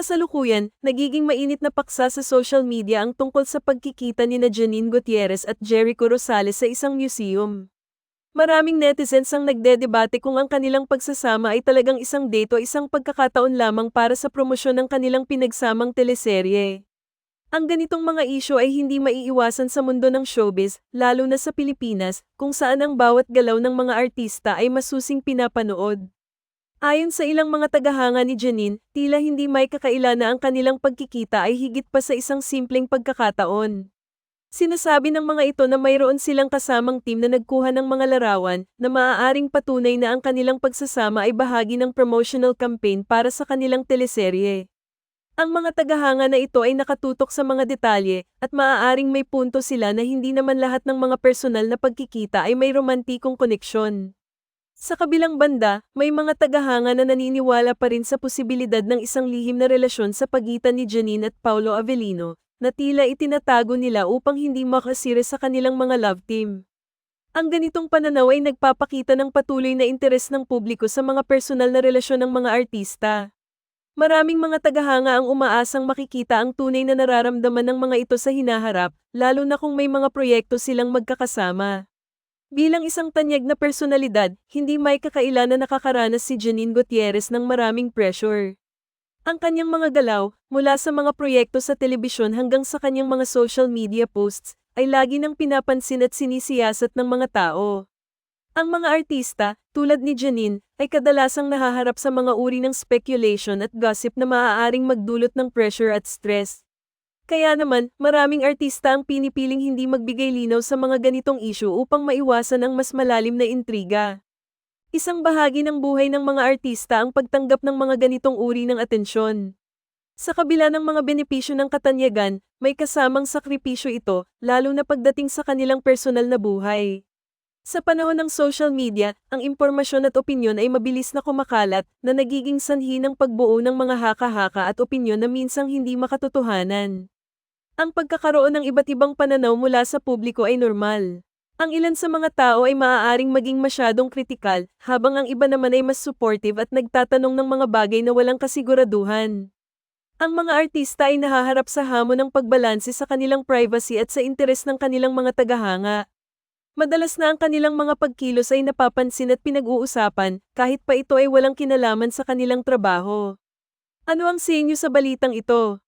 kasalukuyan, nagiging mainit na paksa sa social media ang tungkol sa pagkikita ni Janine Gutierrez at Jericho Rosales sa isang museum. Maraming netizens ang nagdedebate kung ang kanilang pagsasama ay talagang isang date o isang pagkakataon lamang para sa promosyon ng kanilang pinagsamang teleserye. Ang ganitong mga isyu ay hindi maiiwasan sa mundo ng showbiz, lalo na sa Pilipinas, kung saan ang bawat galaw ng mga artista ay masusing pinapanood. Ayon sa ilang mga tagahanga ni Janine, tila hindi may kakaila na ang kanilang pagkikita ay higit pa sa isang simpleng pagkakataon. Sinasabi ng mga ito na mayroon silang kasamang team na nagkuha ng mga larawan na maaaring patunay na ang kanilang pagsasama ay bahagi ng promotional campaign para sa kanilang teleserye. Ang mga tagahanga na ito ay nakatutok sa mga detalye at maaaring may punto sila na hindi naman lahat ng mga personal na pagkikita ay may romantikong koneksyon. Sa kabilang banda, may mga tagahanga na naniniwala pa rin sa posibilidad ng isang lihim na relasyon sa pagitan ni Janine at Paulo Avellino, na tila itinatago nila upang hindi makasira sa kanilang mga love team. Ang ganitong pananaw ay nagpapakita ng patuloy na interes ng publiko sa mga personal na relasyon ng mga artista. Maraming mga tagahanga ang umaasang makikita ang tunay na nararamdaman ng mga ito sa hinaharap, lalo na kung may mga proyekto silang magkakasama. Bilang isang tanyag na personalidad, hindi may kakaila na nakakaranas si Janine Gutierrez ng maraming pressure. Ang kanyang mga galaw, mula sa mga proyekto sa telebisyon hanggang sa kanyang mga social media posts, ay lagi nang pinapansin at sinisiyasat ng mga tao. Ang mga artista, tulad ni Janine, ay kadalasang nahaharap sa mga uri ng speculation at gossip na maaaring magdulot ng pressure at stress. Kaya naman, maraming artista ang pinipiling hindi magbigay linaw sa mga ganitong issue upang maiwasan ang mas malalim na intriga. Isang bahagi ng buhay ng mga artista ang pagtanggap ng mga ganitong uri ng atensyon. Sa kabila ng mga benepisyo ng katanyagan, may kasamang sakripisyo ito, lalo na pagdating sa kanilang personal na buhay. Sa panahon ng social media, ang impormasyon at opinyon ay mabilis na kumakalat na nagiging sanhi ng pagbuo ng mga haka-haka at opinyon na minsang hindi makatotohanan. Ang pagkakaroon ng iba't ibang pananaw mula sa publiko ay normal. Ang ilan sa mga tao ay maaaring maging masyadong kritikal, habang ang iba naman ay mas supportive at nagtatanong ng mga bagay na walang kasiguraduhan. Ang mga artista ay nahaharap sa hamon ng pagbalanse sa kanilang privacy at sa interes ng kanilang mga tagahanga. Madalas na ang kanilang mga pagkilos ay napapansin at pinag-uusapan, kahit pa ito ay walang kinalaman sa kanilang trabaho. Ano ang sa inyo sa balitang ito?